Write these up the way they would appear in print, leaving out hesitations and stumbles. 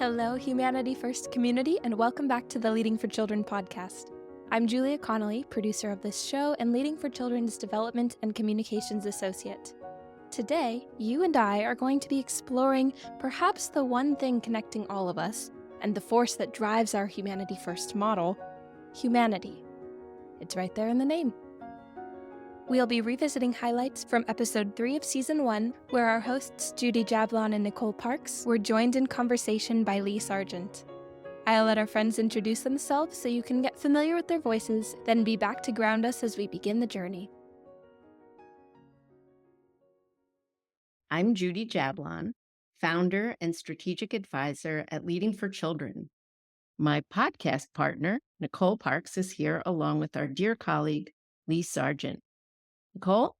Hello, Humanity First community, and welcome back to the Leading for Children podcast. I'm Julia Connolly, producer of this show and Leading for Children's Development and Communications Associate. Today, you and I are going to be exploring perhaps the one thing connecting all of us, and the force that drives our Humanity First model, humanity. It's right there in the name. We'll be revisiting highlights from episode 3 of season 1, where our hosts Judy, Jablon, and Nichole Parks were joined in conversation by Leigh Sargent. I'll let our friends introduce themselves so you can get familiar with their voices, then be back to ground us as we begin the journey. I'm Judy Jablon, founder and strategic advisor at Leading for Children. My podcast partner, Nichole Parks, is here along with our dear colleague, Leigh Sargent. Nichole?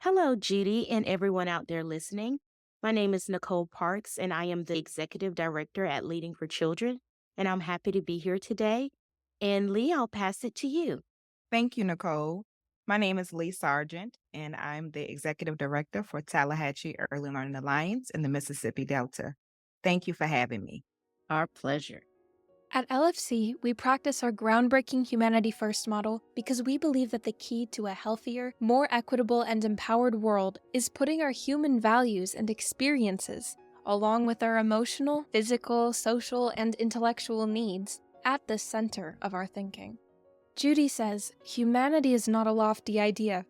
Hello, Judy, and everyone out there listening. My name is Nichole Parks, and I am the Executive Director at Leading for Children, and I'm happy to be here today. And Leigh, I'll pass it to you. Thank you, Nichole. My name is Leigh Sargent, and I'm the Executive Director for Tallahatchie Early Learning Alliance in the Mississippi Delta. Thank you for having me. Our pleasure. At LFC, we practice our groundbreaking Humanity First model because we believe that the key to a healthier, more equitable, and empowered world is putting our human values and experiences, along with our emotional, physical, social, and intellectual needs, at the center of our thinking. Judy says, humanity is not a lofty idea.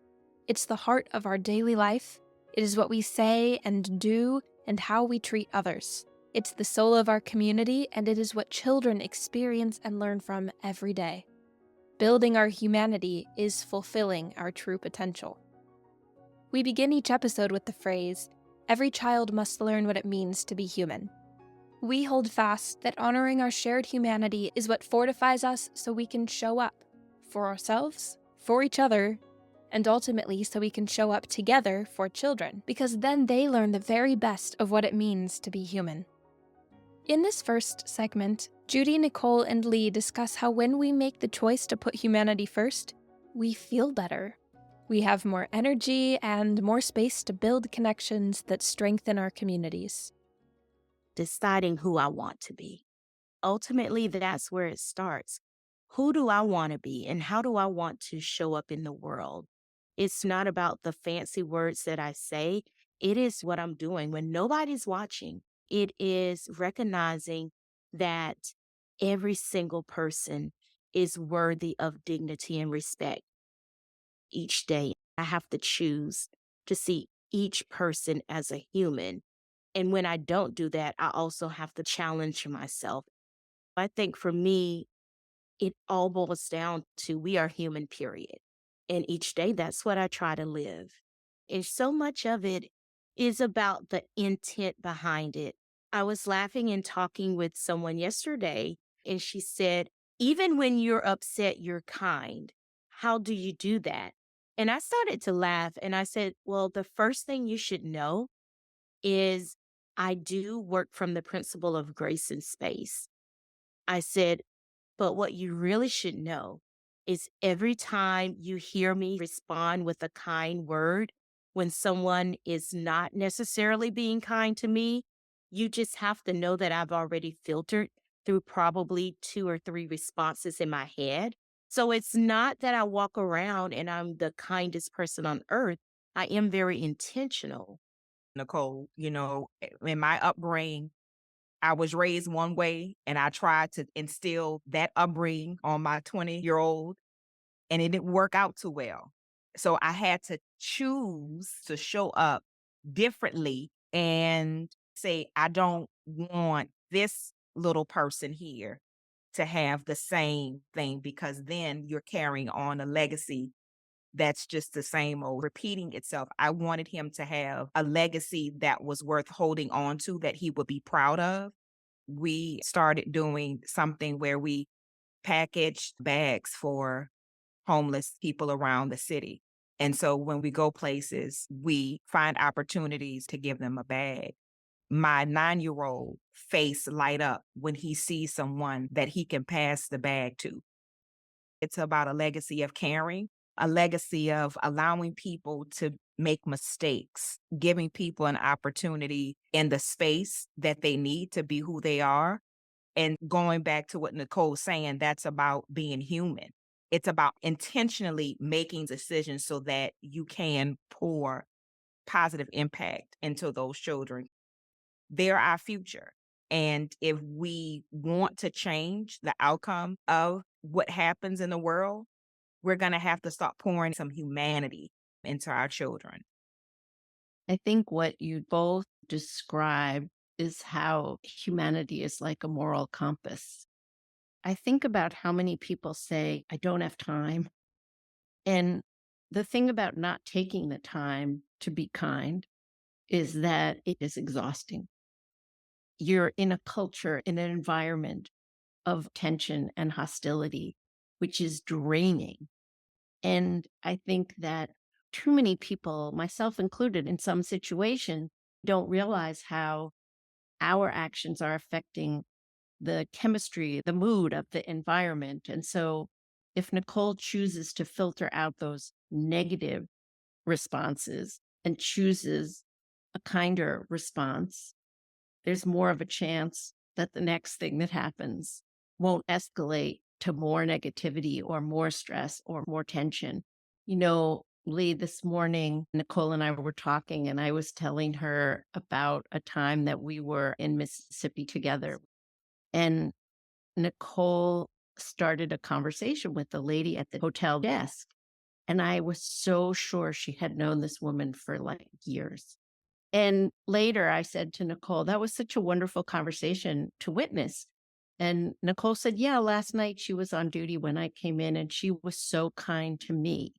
It's the heart of our daily life. It is what we say and do and how we treat others. It's the soul of our community, and it is what children experience and learn from every day. Building our humanity is fulfilling our true potential. We begin each episode with the phrase, "Every child must learn what it means to be human." We hold fast that honoring our shared humanity is what fortifies us so we can show up for ourselves, for each other, and ultimately so we can show up together for children, because then they learn the very best of what it means to be human. In this first segment, Judy, Nichole, and Leigh discuss how when we make the choice to put humanity first, we feel better. We have more energy and more space to build connections that strengthen our communities. Deciding who I want to be. Ultimately, that's where it starts. Who do I want to be, and how do I want to show up in the world? It's not about the fancy words that I say. It is what I'm doing when nobody's watching. It is recognizing that every single person is worthy of dignity and respect. Each day, I have to choose to see each person as a human. And when I don't do that, I also have to challenge myself. I think for me, it all boils down to we are human, period. And each day, that's what I try to live. And so much of it is about the intent behind it. I was laughing and talking with someone yesterday, and she said, even when you're upset, you're kind. How do you do that? And I started to laugh, and I said, well, the first thing you should know is I do work from the principle of grace and space. I said, but what you really should know is every time you hear me respond with a kind word, when someone is not necessarily being kind to me, you just have to know that I've already filtered through probably 2 or 3 responses in my head. So it's not that I walk around and I'm the kindest person on earth. I am very intentional. Nichole, in my upbringing, I was raised one way, and I tried to instill that upbringing on my 20-year-old, and it didn't work out too well. So I had to choose to show up differently and say, I don't want this little person here to have the same thing, because then you're carrying on a legacy that's just the same old repeating itself. I wanted him to have a legacy that was worth holding on to, that he would be proud of. We started doing something where we packaged bags for homeless people around the city. And so when we go places, we find opportunities to give them a bag. My 9-year-old face light up when he sees someone that he can pass the bag to. It's about a legacy of caring, a legacy of allowing people to make mistakes, giving people an opportunity in the space that they need to be who they are. And going back to what Nicole's saying, that's about being human. It's about intentionally making decisions so that you can pour positive impact into those children. They're our future. And if we want to change the outcome of what happens in the world, we're going to have to start pouring some humanity into our children. I think what you both described is how humanity is like a moral compass. I think about how many people say, I don't have time. And the thing about not taking the time to be kind is that it is exhausting. You're in a culture, in an environment of tension and hostility, which is draining. And I think that too many people, myself included in some situation, don't realize how our actions are affecting the chemistry, the mood of the environment. And so if Nichole chooses to filter out those negative responses and chooses a kinder response, there's more of a chance that the next thing that happens won't escalate to more negativity or more stress or more tension. Lee, this morning, Nichole and I were talking, and I was telling her about a time that we were in Mississippi together. And Nichole started a conversation with the lady at the hotel desk. And I was so sure she had known this woman for like years. And later I said to Nichole, that was such a wonderful conversation to witness. And Nichole said, yeah, last night she was on duty when I came in and she was so kind to me.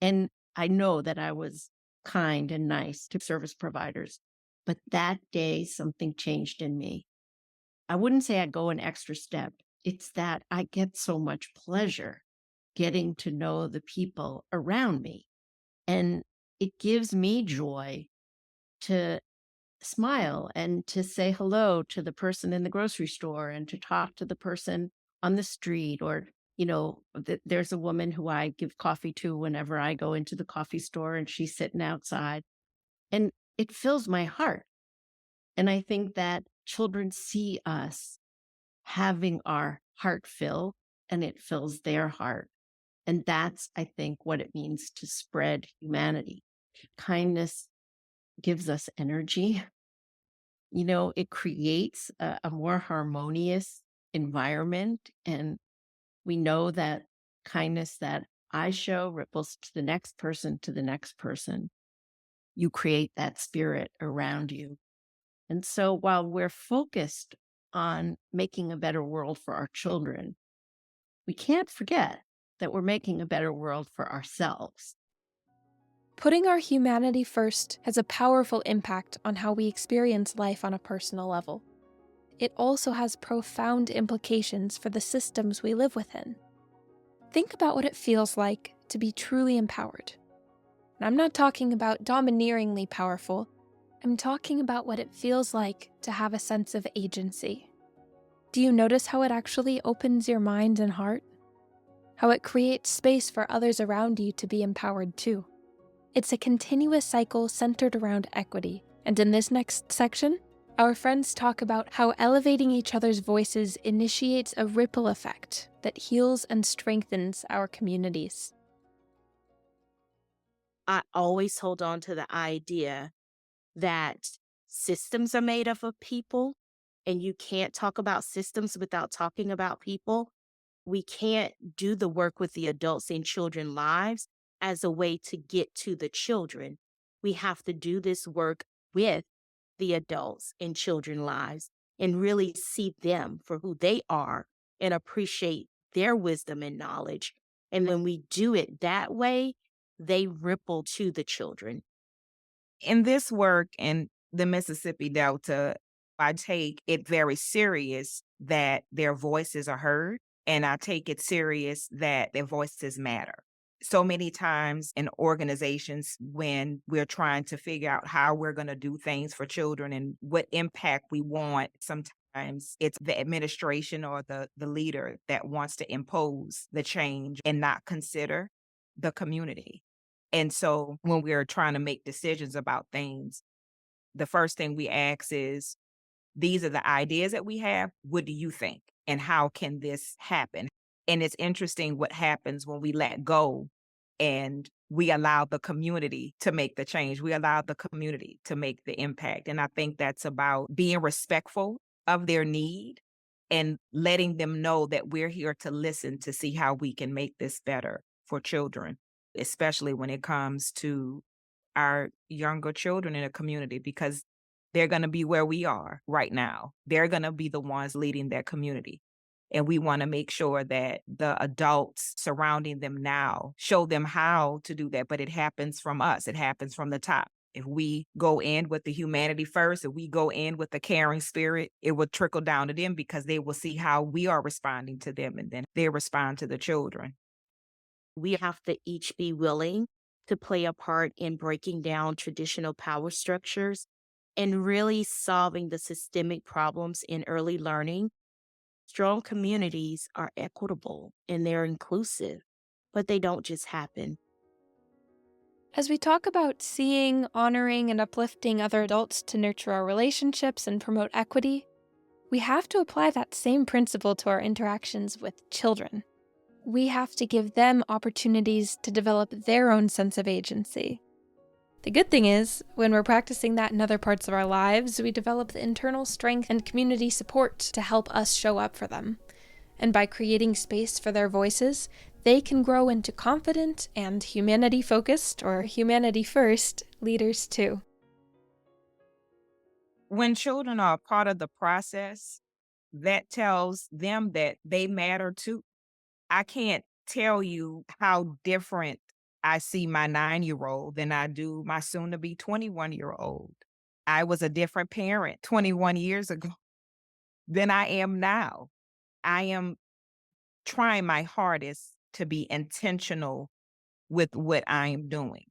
And I know that I was kind and nice to service providers. But that day, something changed in me. I wouldn't say I go an extra step. It's that I get so much pleasure getting to know the people around me. And it gives me joy to smile and to say hello to the person in the grocery store and to talk to the person on the street. Or, there's a woman who I give coffee to whenever I go into the coffee store and she's sitting outside. And it fills my heart. And I think that children see us having our heart fill and it fills their heart. And that's, I think, what it means to spread humanity. Kindness gives us energy. It creates a more harmonious environment. And we know that kindness that I show ripples to the next person, to the next person. You create that spirit around you. And so while we're focused on making a better world for our children, we can't forget that we're making a better world for ourselves. Putting our humanity first has a powerful impact on how we experience life on a personal level. It also has profound implications for the systems we live within. Think about what it feels like to be truly empowered. And I'm not talking about domineeringly powerful. I'm talking about what it feels like to have a sense of agency. Do you notice how it actually opens your mind and heart? How it creates space for others around you to be empowered too? It's a continuous cycle centered around equity, and in this next section, our friends talk about how elevating each other's voices initiates a ripple effect that heals and strengthens our communities. I always hold on to the idea that systems are made up of people, and you can't talk about systems without talking about people. We can't do the work with the adults in children's lives as a way to get to the children. We have to do this work with the adults in children's lives and really see them for who they are and appreciate their wisdom and knowledge. And when we do it that way, they ripple to the children. In this work in the Mississippi Delta, I take it very serious that their voices are heard, and I take it serious that their voices matter. So many times in organizations, when we're trying to figure out how we're going to do things for children and what impact we want, sometimes it's the administration or the leader that wants to impose the change and not consider the community. And so when we're trying to make decisions about things, the first thing we ask is, these are the ideas that we have. What do you think? And how can this happen? And it's interesting what happens when we let go and we allow the community to make the change. We allow the community to make the impact. And I think that's about being respectful of their need and letting them know that we're here to listen to see how we can make this better for children, especially when it comes to our younger children in a community, because they're going to be where we are right now. They're going to be the ones leading that community. And we want to make sure that the adults surrounding them now show them how to do that. But it happens from us, it happens from the top. If we go in with the humanity first, if we go in with the caring spirit, it will trickle down to them because they will see how we are responding to them. And then they respond to the children. We have to each be willing to play a part in breaking down traditional power structures and really solving the systemic problems in early learning. Strong communities are equitable and they're inclusive, but they don't just happen. As we talk about seeing, honoring, and uplifting other adults to nurture our relationships and promote equity, we have to apply that same principle to our interactions with children. We have to give them opportunities to develop their own sense of agency. The good thing is, when we're practicing that in other parts of our lives, we develop the internal strength and community support to help us show up for them. And by creating space for their voices, they can grow into confident and humanity-focused, or humanity-first, leaders too. When children are a part of the process, that tells them that they matter too. I can't tell you how different I see my 9-year-old than I do my soon to be 21-year-old. I was a different parent 21 years ago than I am now. I am trying my hardest to be intentional with what I am doing.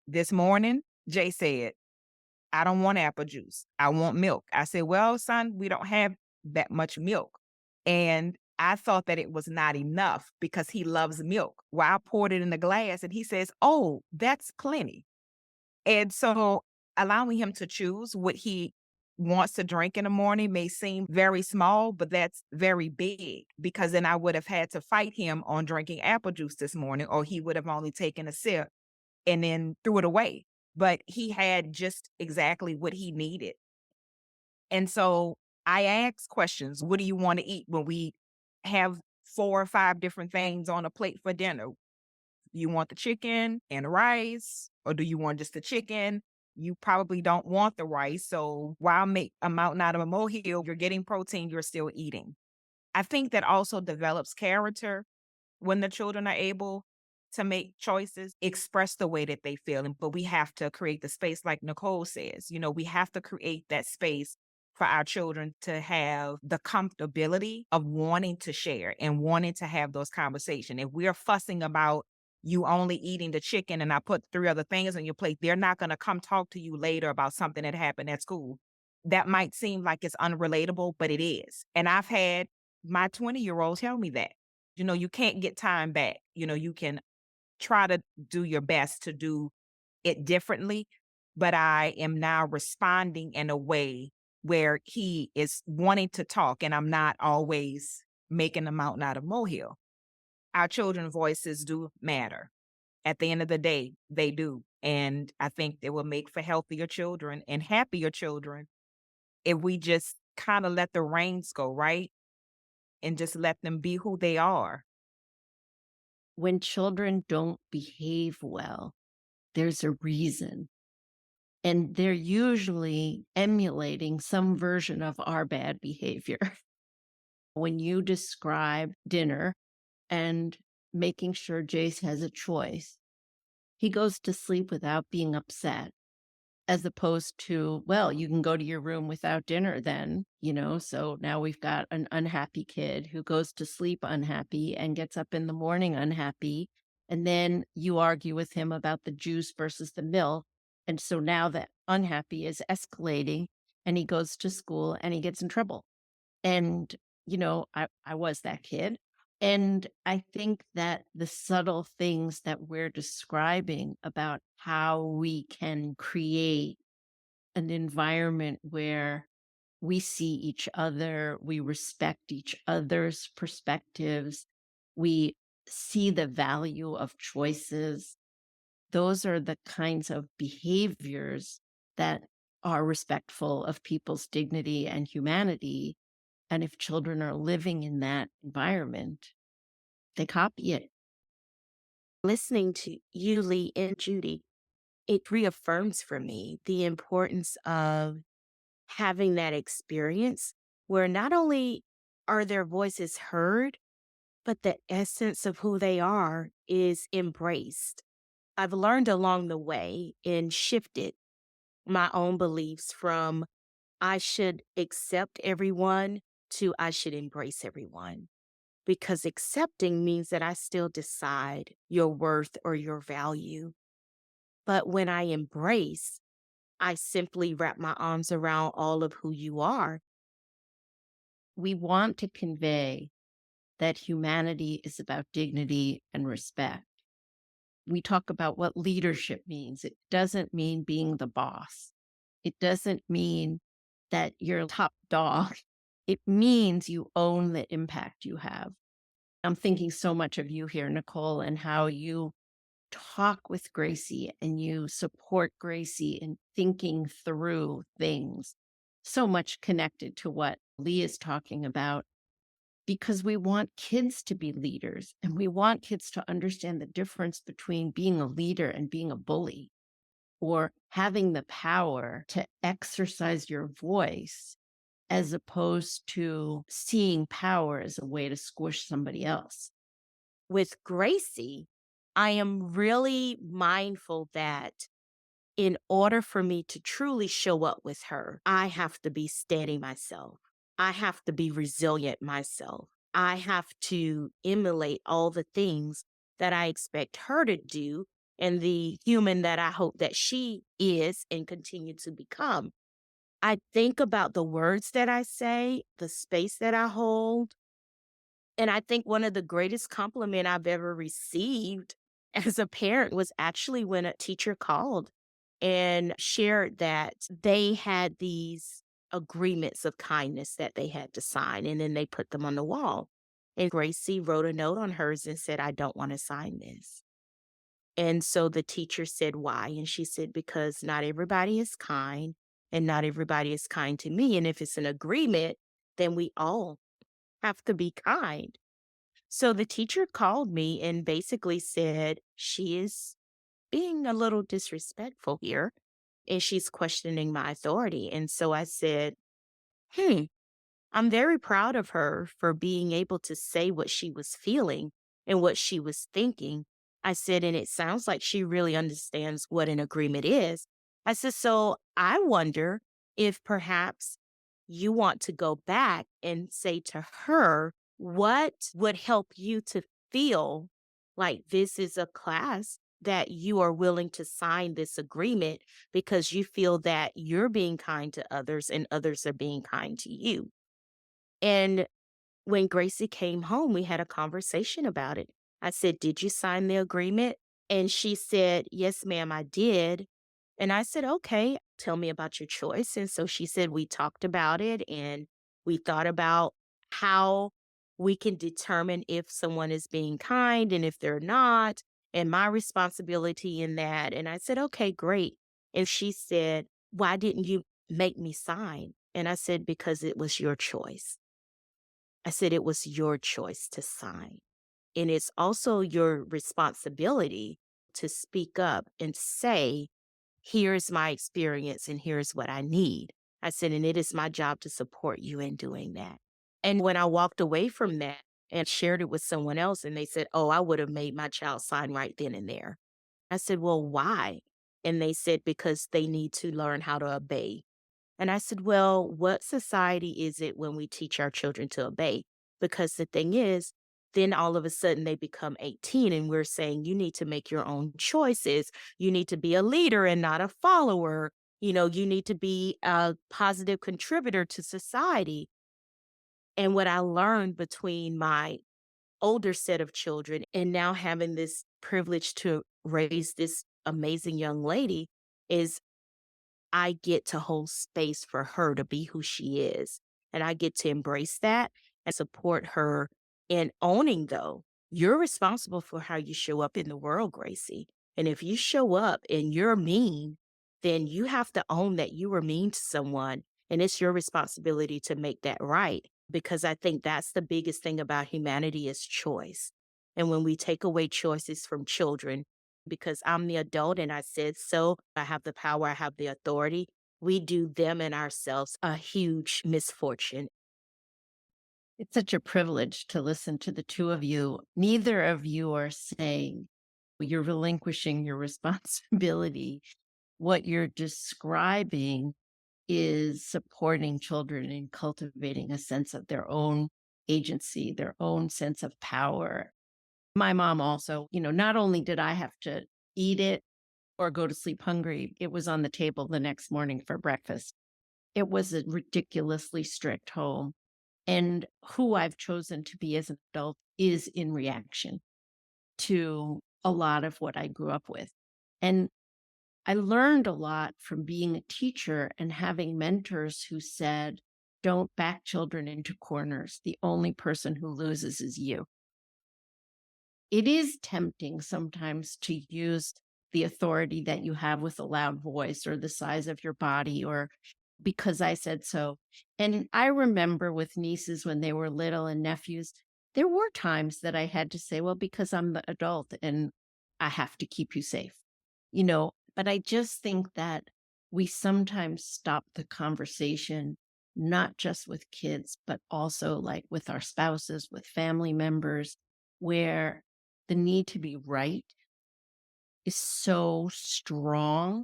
This morning, Jay said, I don't want apple juice. I want milk. I said, well, son, we don't have that much milk. And I thought that it was not enough because he loves milk. Well, I poured it in the glass and he says, oh, that's plenty. And so allowing him to choose what he wants to drink in the morning may seem very small, but that's very big because then I would have had to fight him on drinking apple juice this morning, or he would have only taken a sip and then threw it away. But he had just exactly what he needed. And so I ask questions. What do you want to eat when we have 4 or 5 different things on a plate for dinner? You want the chicken and rice, or do you want just the chicken? You probably don't want the rice. So why make a mountain out of a molehill? You're getting protein, you're still eating. I think that also develops character when the children are able to make choices, express the way that they feel. But we have to create the space, like Nichole says, we have to create that space for our children to have the comfortability of wanting to share and wanting to have those conversations. If we're fussing about you only eating the chicken and I put 3 other things on your plate, they're not going to come talk to you later about something that happened at school. That might seem like it's unrelatable, but it is. And I've had my 20-year-old tell me that. You can't get time back. You can try to do your best to do it differently, but I am now responding in a way where he is wanting to talk and I'm not always making a mountain out of molehill. Our children's voices do matter. At the end of the day, they do. And I think they will make for healthier children and happier children if we just kind of let the reins go, right? And just let them be who they are. When children don't behave well, there's a reason. And they're usually emulating some version of our bad behavior. When you describe dinner and making sure Jace has a choice, he goes to sleep without being upset, as opposed to, well, you can go to your room without dinner then, so now we've got an unhappy kid who goes to sleep unhappy and gets up in the morning unhappy. And then you argue with him about the juice versus the milk. And so now that unhappy is escalating and he goes to school and he gets in trouble. And, I was that kid. And I think that the subtle things that we're describing about how we can create an environment where we see each other, we respect each other's perspectives, we see the value of choices. Those are the kinds of behaviors that are respectful of people's dignity and humanity. And if children are living in that environment, they copy it. Listening to you, Lee, and Judy, it reaffirms for me the importance of having that experience where not only are their voices heard, but the essence of who they are is embraced. I've learned along the way and shifted my own beliefs from I should accept everyone to I should embrace everyone. Because accepting means that I still decide your worth or your value. But when I embrace, I simply wrap my arms around all of who you are. We want to convey that humanity is about dignity and respect. We talk about what leadership means. It doesn't mean being the boss. It doesn't mean that you're top dog. It means you own the impact you have. I'm thinking so much of you here, Nichole, and how you talk with Gracie and you support Gracie in thinking through things. So much connected to what Leigh is talking about, because we want kids to be leaders and we want kids to understand the difference between being a leader and being a bully, or having the power to exercise your voice as opposed to seeing power as a way to squish somebody else. With Gracie, I am really mindful that in order for me to truly show up with her, I have to be steady myself. I have to be resilient myself. I have to emulate all the things that I expect her to do and the human that I hope that she is and continue to become. I think about the words that I say, the space that I hold, and I think one of the greatest compliment I've ever received as a parent was actually when a teacher called and shared that they had these agreements of kindness that they had to sign, and then they put them on the wall. And Gracie wrote a note on hers and said, I don't want to sign this. And so the teacher said, why? And she said, because not everybody is kind and not everybody is kind to me. And if it's an agreement, then we all have to be kind. So the teacher called me and basically said, she is being a little disrespectful here and she's questioning my authority. And so I said, hmm, I'm very proud of her for being able to say what she was feeling and what she was thinking. I said, and it sounds like she really understands what an agreement is. I said, so I wonder if perhaps you want to go back and say to her, what would help you to feel like this is a class that you are willing to sign this agreement because you feel that you're being kind to others and others are being kind to you. And when Gracie came home, we had a conversation about it. I said, did you sign the agreement? And she said, yes, ma'am, I did. And I said, okay, tell me about your choice. And so she said, we talked about it and we thought about how we can determine if someone is being kind and if they're not, and my responsibility in that. And I said, okay, great. And she said, why didn't you make me sign? And I said, because it was your choice. I said, it was your choice to sign. And it's also your responsibility to speak up and say, here's my experience and here's what I need. I said, and it is my job to support you in doing that. And when I walked away from that and shared it with someone else, and they said, oh, I would have made my child sign right then and there. I said, well, why? And they said, because they need to learn how to obey. And I said, well, what society is it when we teach our children to obey? Because the thing is, then all of a sudden they become 18 and we're saying you need to make your own choices. You need to be a leader and not a follower. You know, you need to be a positive contributor to society. And what I learned between my older set of children, and now having this privilege to raise this amazing young lady is I get to hold space for her to be who she is. And I get to embrace that and support her in owning, though, you're responsible for how you show up in the world, Gracie. And if you show up and you're mean, then you have to own that you were mean to someone. And it's your responsibility to make that right. Because I think that's the biggest thing about humanity is choice. And when we take away choices from children, because I'm the adult and I said so, I have the power, I have the authority, we do them and ourselves a huge misfortune. It's such a privilege to listen to the two of you. Neither of you are saying you're relinquishing your responsibility. What you're describing is supporting children in cultivating a sense of their own agency, their own sense of power. My mom also, not only did I have to eat it or go to sleep hungry, it was on the table the next morning for breakfast. It was a ridiculously strict home. And who I've chosen to be as an adult is in reaction to a lot of what I grew up with. And I learned a lot from being a teacher and having mentors who said, don't back children into corners. The only person who loses is you. It is tempting sometimes to use the authority that you have with a loud voice or the size of your body or because I said so. And I remember with nieces when they were little and nephews, there were times that I had to say, well, because I'm the adult and I have to keep you safe, but I just think that we sometimes stop the conversation, not just with kids, but also like with our spouses, with family members, where the need to be right is so strong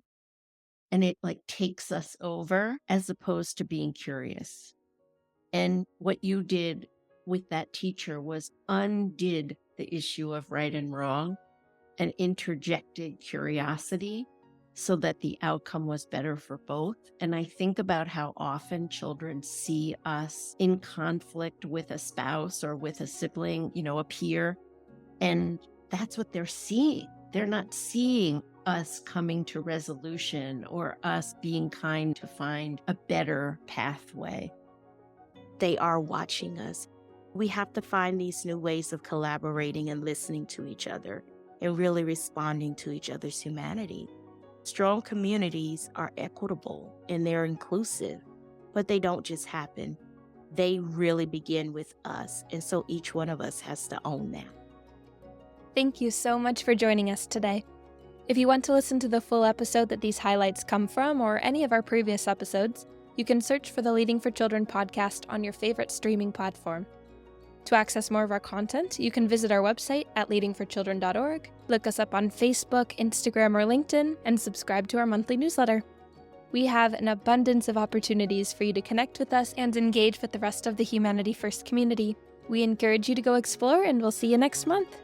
and it like takes us over as opposed to being curious. And what you did with that teacher was undid the issue of right and wrong and interjected curiosity so that the outcome was better for both. And I think about how often children see us in conflict with a spouse or with a sibling, a peer, and that's what they're seeing. They're not seeing us coming to resolution or us being kind to find a better pathway. They are watching us. We have to find these new ways of collaborating and listening to each other and really responding to each other's humanity. Strong communities are equitable and they're inclusive, but they don't just happen. They really begin with us. And so each one of us has to own that. Thank you so much for joining us today. If you want to listen to the full episode that these highlights come from or any of our previous episodes, you can search for the Leading for Children podcast on your favorite streaming platform. To access more of our content, you can visit our website at leadingforchildren.org, look us up on Facebook, Instagram, or LinkedIn, and subscribe to our monthly newsletter. We have an abundance of opportunities for you to connect with us and engage with the rest of the Humanity First community. We encourage you to go explore, and we'll see you next month.